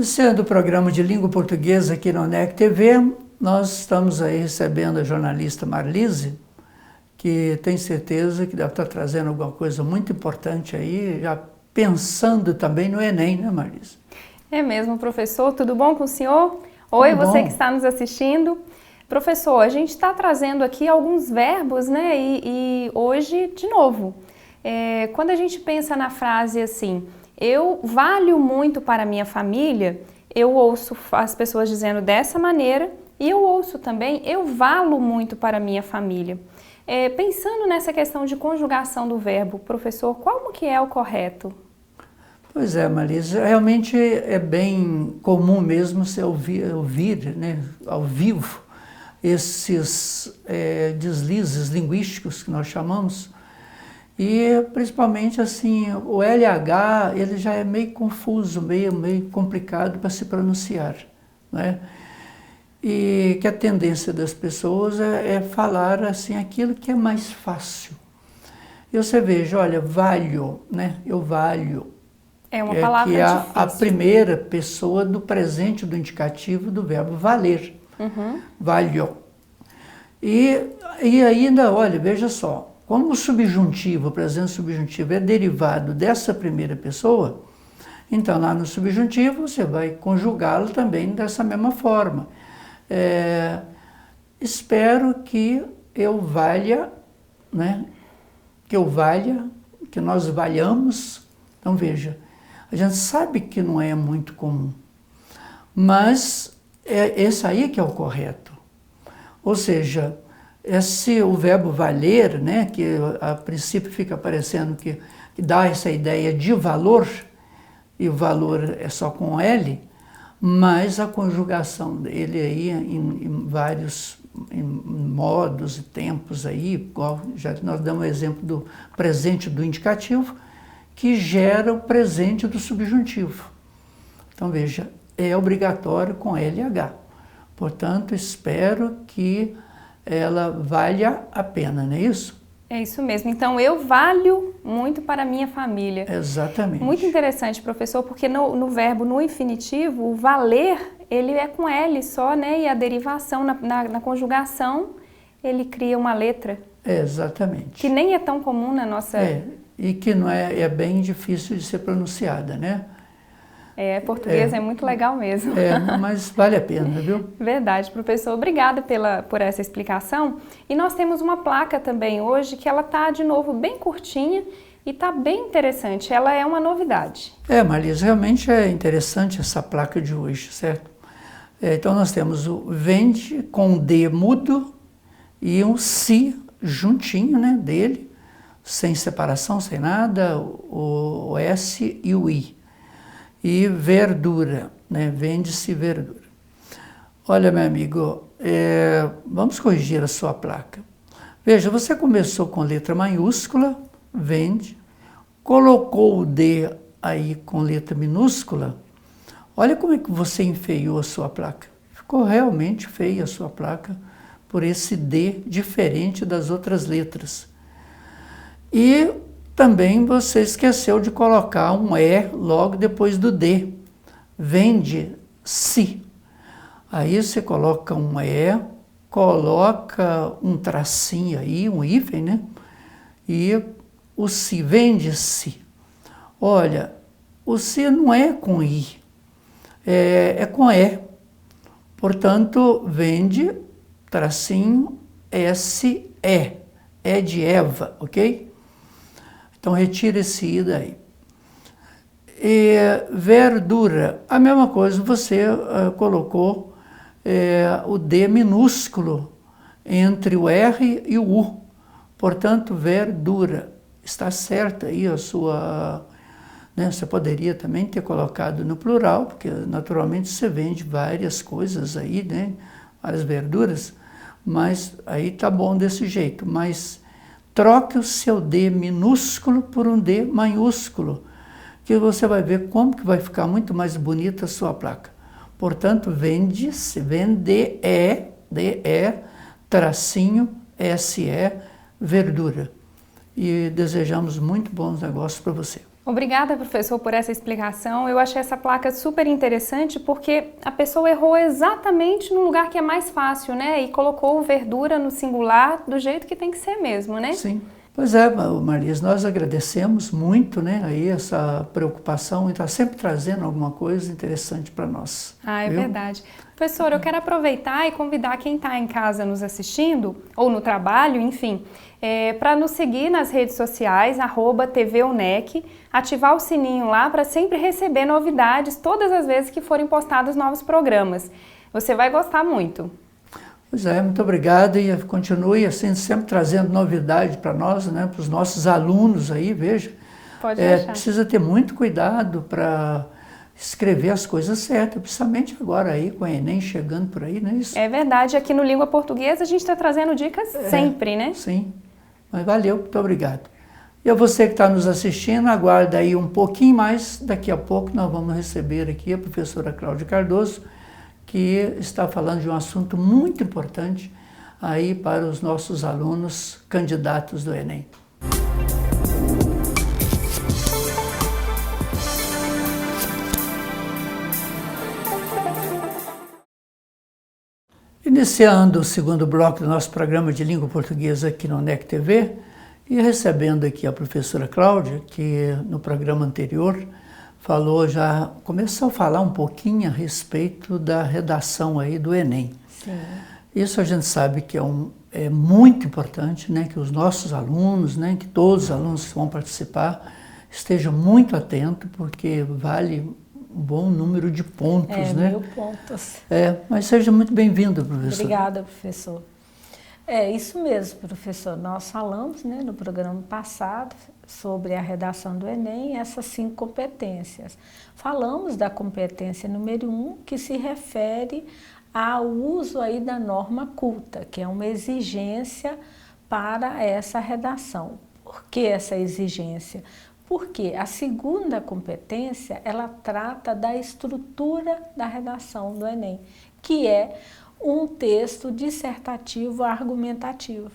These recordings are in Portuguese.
Sendo o programa de língua portuguesa aqui na UNEC TV, nós estamos aí recebendo a jornalista Marlise, que tem certeza que deve estar trazendo alguma coisa muito importante aí, já pensando também no Enem, né, Marlise? É mesmo, professor. Tudo bom com o senhor? Oi, Tudo você bom. que está nos assistindo. Professor, a gente está trazendo aqui alguns verbos, né? E hoje, de novo, quando a gente pensa na frase assim, eu valho muito para a minha família, eu ouço as pessoas dizendo dessa maneira e eu ouço também, eu valo muito para a minha família. Pensando nessa questão de conjugação do verbo, professor, como que é o correto? Pois é, Marlise, realmente é bem comum mesmo você ouvir, né, ao vivo esses deslizes linguísticos que nós chamamos, e principalmente assim, o LH ele já é meio confuso, meio complicado para se pronunciar, né? E que a tendência das pessoas é falar assim aquilo que é mais fácil. E você veja, olha, valho, né? Eu valho. É uma palavra que é a difícil. primeira pessoa do presente do indicativo do verbo valer. Valho. E ainda, olha, veja só, como o subjuntivo, o presente subjuntivo é derivado dessa primeira pessoa, então lá no subjuntivo você vai conjugá-lo também dessa mesma forma. Espero que eu valha, né? Que eu valha, que nós valhamos. Então veja, a gente sabe que não é muito comum, mas é esse aí que é o correto. Ou seja, o verbo valer, né, que a princípio fica parecendo que dá essa ideia de valor, e o valor é só com L, mas a conjugação dele aí em vários modos e tempos aí, igual já que nós damos o exemplo do presente do indicativo, que gera o presente do subjuntivo. Então veja, é obrigatório com LH. Portanto, espero que ela valha a pena, não é isso? É isso mesmo. Então, eu valho muito para a minha família. Exatamente. Muito interessante, professor, porque no verbo, no infinitivo, o valer, ele é com L só, né? E a derivação, na conjugação, ele cria uma letra. Exatamente. Que nem é tão comum na nossa... E que não é bem difícil de ser pronunciada, né? Português é muito legal mesmo. Mas vale a pena, viu? Verdade, professor. Obrigada por essa explicação. E nós temos uma placa também hoje que ela está, de novo, bem curtinha e está bem interessante. Ela é uma novidade. Marlise, realmente é interessante essa placa de hoje, certo? Então nós temos o vende com D mudo e um si juntinho, né, dele, sem separação, sem nada, o S e o I. E verdura, né? Vende-se verdura. Olha, meu amigo, vamos corrigir a sua placa. Veja, você começou com letra maiúscula, vende, colocou o D aí com letra minúscula. Olha como é que você enfeiou a sua placa. Ficou realmente feia a sua placa por esse D diferente das outras letras. E também você esqueceu de colocar um E logo depois do D. Vende-se. Aí você coloca um E, coloca um tracinho aí, um hífen, né? E o si, vende-se. Olha, o si não é com I, é com E. Portanto, vende, tracinho, S-E. É de Eva, ok? Então, retira esse I daí. Verdura, a mesma coisa, você colocou o D minúsculo entre o R e o U. Portanto, verdura. Está certa aí a sua... Né, você poderia também ter colocado no plural, porque naturalmente você vende várias coisas aí, né? Várias verduras, mas aí tá bom desse jeito. Mas troque o seu D minúsculo por um D maiúsculo, que você vai ver como que vai ficar muito mais bonita a sua placa. Portanto, vende-se, vende-e, D-E, tracinho, S-E, verdura. E desejamos muito bons negócios para você. Obrigada, professor, por essa explicação. Eu achei essa placa super interessante porque a pessoa errou exatamente no lugar que é mais fácil, né? E colocou verdura no singular do jeito que tem que ser mesmo, né? Sim. Pois é, Marisa, nós agradecemos muito, né, aí essa preocupação em estar sempre trazendo alguma coisa interessante para nós. Ah, é viu? verdade. Professor, eu quero aproveitar e convidar quem está em casa nos assistindo, ou no trabalho, enfim, para nos seguir nas redes sociais, @TVUNEC, ativar o sininho lá para sempre receber novidades todas as vezes que forem postados novos programas. Você vai gostar muito. Pois é, muito obrigado e continue assim sempre trazendo novidade para nós, né, para os nossos alunos aí, veja. Pode deixar. Precisa ter muito cuidado para escrever as coisas certas, principalmente agora aí com o Enem chegando por aí, não é isso? É verdade, aqui no Língua Portuguesa a gente está trazendo dicas sempre, né? Sim, mas valeu, muito obrigado. E a você que está nos assistindo, aguarda aí um pouquinho mais, daqui a pouco nós vamos receber aqui a professora Cláudia Cardoso, que está falando de um assunto muito importante aí para os nossos alunos candidatos do Enem. Iniciando o segundo bloco do nosso programa de língua portuguesa aqui no UNEC TV e recebendo aqui a professora Cláudia, que no programa anterior começou a falar um pouquinho a respeito da redação aí do Enem. Sim. Isso a gente sabe que é muito importante, né, que os nossos alunos, né, que todos os alunos que vão participar estejam muito atentos, porque vale um bom número de pontos, né? 1000 pontos. Mas seja muito bem-vindo, professor. Obrigada, professor. É isso mesmo, professor. Nós falamos, né, no programa passado sobre a redação do Enem, essas 5 competências. Falamos da competência número 1, que se refere ao uso aí da norma culta, que é uma exigência para essa redação. Por que essa exigência? Porque a segunda competência, ela trata da estrutura da redação do Enem, que é um texto dissertativo argumentativo.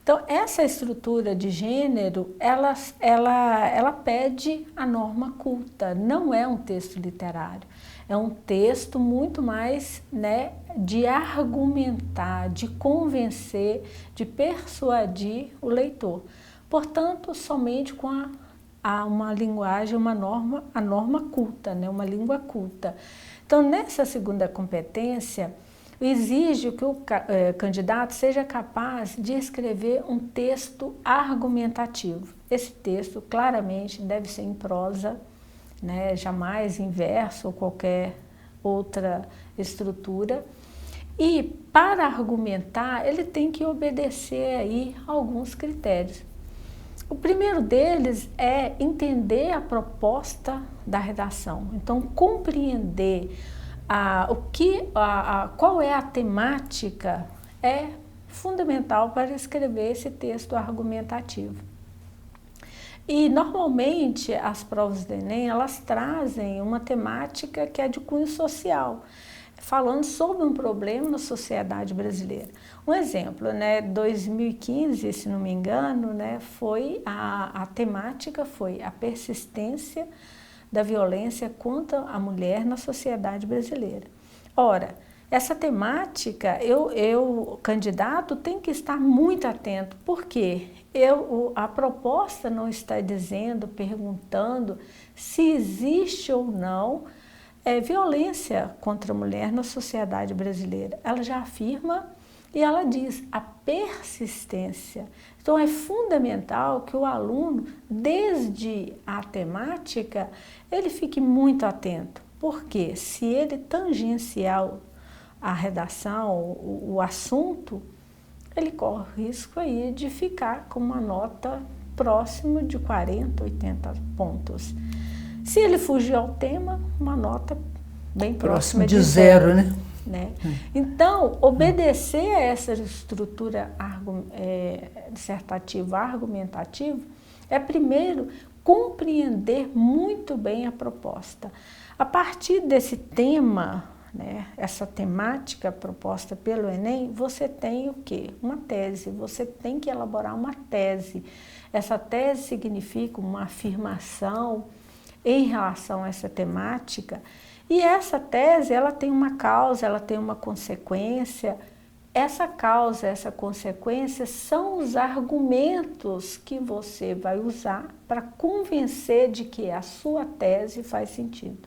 Então, essa estrutura de gênero, ela pede a norma culta, não é um texto literário. É um texto muito mais, né, de argumentar, de convencer, de persuadir o leitor. Portanto, somente com uma linguagem, a norma culta, né, uma língua culta. Então, nessa segunda competência, exige que o candidato seja capaz de escrever um texto argumentativo. Esse texto, claramente, deve ser em prosa, né, jamais em verso ou qualquer outra estrutura. E, para argumentar, ele tem que obedecer aí alguns critérios. O primeiro deles é entender a proposta da redação. Então, compreender qual é a temática é fundamental para escrever esse texto argumentativo. E, normalmente, as provas do Enem, elas trazem uma temática que é de cunho social, falando sobre um problema na sociedade brasileira. Um exemplo, né, 2015, se não me engano, né, a temática foi a persistência da violência contra a mulher na sociedade brasileira. Ora, essa temática, o candidato tem que estar muito atento, porque a proposta não está dizendo, perguntando se existe ou não violência contra a mulher na sociedade brasileira. Ela já afirma e ela diz a persistência. Então, é fundamental que o aluno, desde a temática, ele fique muito atento, porque se ele tangenciar a redação, o assunto, ele corre o risco aí de ficar com uma nota próxima de 40, 80 pontos. Se ele fugir ao tema, uma nota bem próxima de zero, né? Então, obedecer a essa estrutura dissertativa argumentativa é, primeiro, compreender muito bem a proposta. A partir desse tema, né, essa temática proposta pelo Enem, você tem o quê? Uma tese, você tem que elaborar uma tese. Essa tese significa uma afirmação em relação a essa temática, e essa tese, ela tem uma causa, ela tem uma consequência. Essa causa, essa consequência são os argumentos que você vai usar para convencer de que a sua tese faz sentido.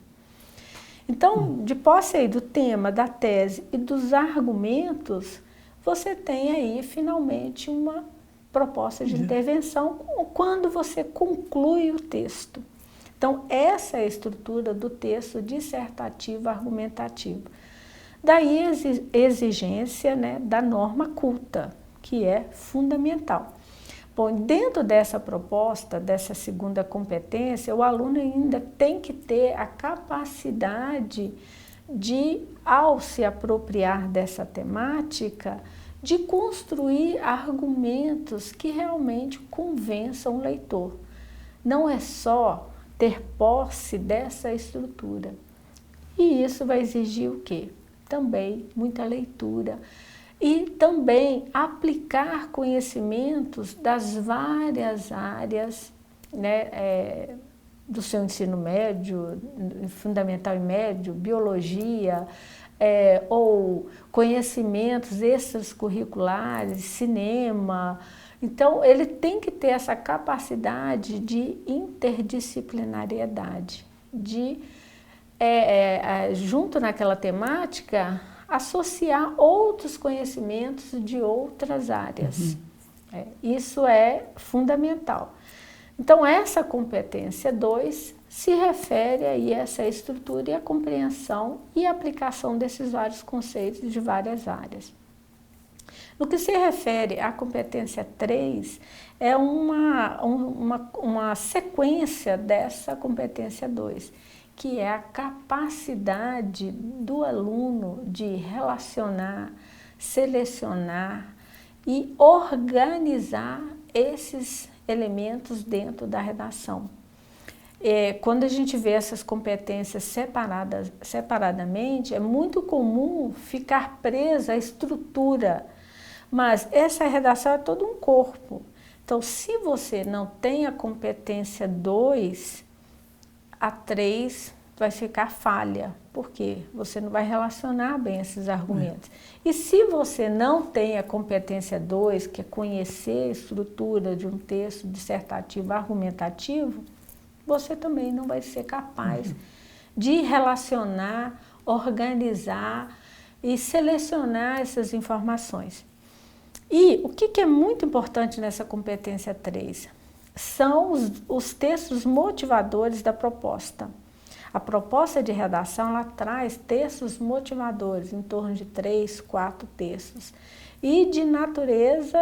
Então, de posse aí do tema, da tese e dos argumentos, você tem aí finalmente uma proposta de intervenção quando você conclui o texto. Então, essa é a estrutura do texto dissertativo argumentativo. Daí a exigência, né, da norma culta, que é fundamental. Bom, dentro dessa proposta, dessa segunda competência, o aluno ainda tem que ter a capacidade de, ao se apropriar dessa temática, de construir argumentos que realmente convençam o leitor. Não é só ter posse dessa estrutura. E isso vai exigir o quê? Também muita leitura e também aplicar conhecimentos das várias áreas, né, do seu ensino médio, fundamental e médio, biologia, ou conhecimentos extracurriculares, cinema. Então, ele tem que ter essa capacidade de interdisciplinariedade, de junto naquela temática, associar outros conhecimentos de outras áreas. Isso é fundamental. Então, essa competência 2 se refere aí a essa estrutura e a compreensão e aplicação desses vários conceitos de várias áreas. No que se refere à competência 3, é uma sequência dessa competência 2, que é a capacidade do aluno de relacionar, selecionar e organizar esses elementos dentro da redação. Quando a gente vê essas competências separadamente, é muito comum ficar presa à estrutura, mas essa redação é todo um corpo. Então, se você não tem a competência 2, a 3 vai ficar falha, porque você não vai relacionar bem esses argumentos. E se você não tem a competência 2, que é conhecer a estrutura de um texto dissertativo argumentativo, você também não vai ser capaz de relacionar, organizar e selecionar essas informações. E o que é muito importante nessa competência 3? São os textos motivadores da proposta. A proposta de redação, ela traz textos motivadores, em torno de 3, 4 textos, e de natureza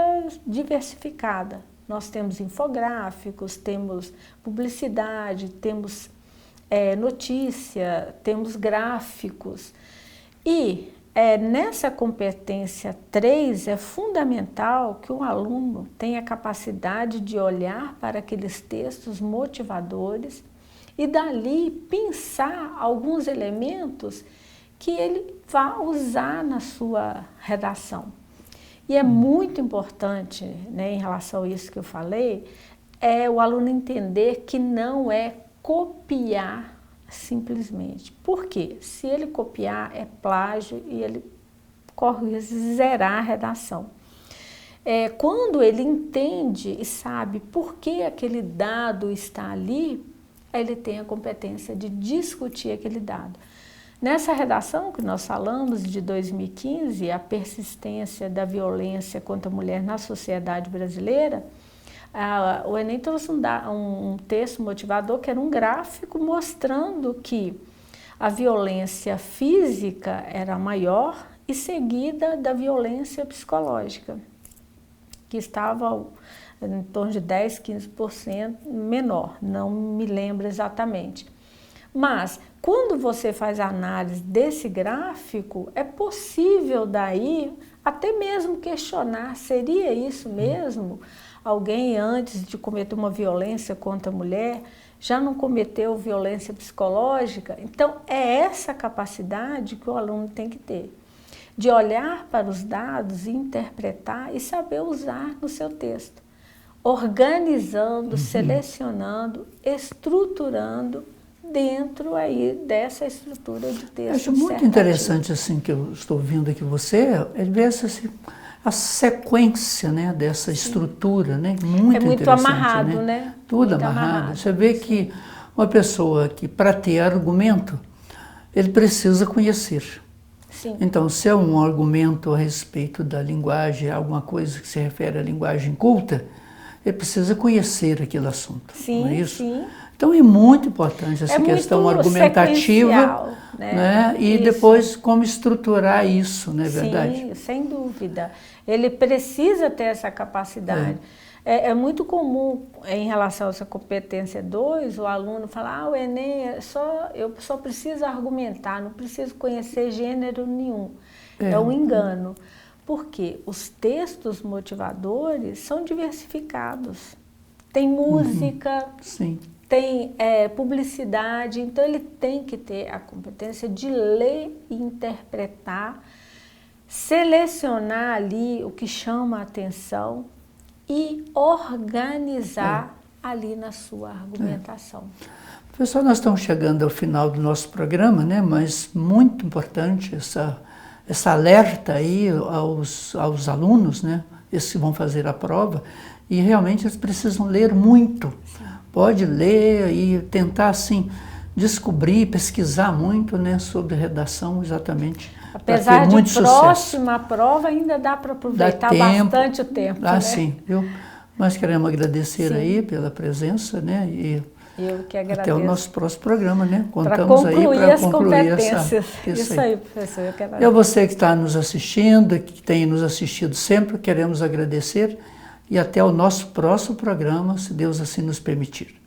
diversificada. Nós temos infográficos, temos publicidade, temos notícia, temos gráficos. E nessa competência 3 é fundamental que o aluno tenha a capacidade de olhar para aqueles textos motivadores e dali pensar alguns elementos que ele vai usar na sua redação. E é muito importante, né, em relação a isso que eu falei, o aluno entender que não é copiar simplesmente. Por quê? Se ele copiar, é plágio e ele corre o risco de zerar a redação. Quando ele entende e sabe por que aquele dado está ali, ele tem a competência de discutir aquele dado. Nessa redação que nós falamos de 2015, a persistência da violência contra a mulher na sociedade brasileira, o Enem trouxe um texto motivador que era um gráfico mostrando que a violência física era maior e seguida da violência psicológica, que estava em torno de 10, 15% menor, não me lembro exatamente. Mas, quando você faz a análise desse gráfico, é possível daí até mesmo questionar, seria isso mesmo? Alguém antes de cometer uma violência contra a mulher já não cometeu violência psicológica? Então, é essa capacidade que o aluno tem que ter, de olhar para os dados, interpretar e saber usar no seu texto, organizando, selecionando, estruturando dentro aí dessa estrutura de texto. Acho muito interessante assim que eu estou ouvindo aqui você, é ver assim, a sequência, né, dessa estrutura, né, muito interessante, amarrado, né? Tudo muito amarrado. Você vê que uma pessoa que para ter argumento, ele precisa conhecer. Sim. Então, se é um argumento a respeito da linguagem, alguma coisa que se refere à linguagem culta, ele precisa conhecer aquele assunto. Sim, não é isso? sim. Então é muito importante essa questão argumentativa, né? E isso. depois como estruturar isso, não é verdade? Sim, sem dúvida. Ele precisa ter essa capacidade. É muito comum, em relação a essa competência 2, o aluno falar, o Enem, eu só preciso argumentar, não preciso conhecer gênero nenhum. É um engano. Porque os textos motivadores são diversificados. Tem música, Sim. Tem publicidade, então ele tem que ter a competência de ler e interpretar, selecionar ali o que chama a atenção e organizar ali na sua argumentação. Pessoal, nós estamos chegando ao final do nosso programa, né? Mas muito importante essa alerta aí aos alunos, né? Esses que vão fazer a prova, e realmente eles precisam ler muito. Pode ler e tentar, assim, descobrir, pesquisar muito, né, sobre redação, exatamente. Apesar de próxima prova, ainda dá para aproveitar bastante o tempo. Ah, né? Sim, viu? Nós queremos agradecer aí pela presença, né, e eu que agradeço. Até o nosso próximo programa, né? Contamos aí para concluir isso aí, professor. Eu quero agradecer. Você que está nos assistindo, que tem nos assistido sempre, queremos agradecer. E até o nosso próximo programa, se Deus assim nos permitir.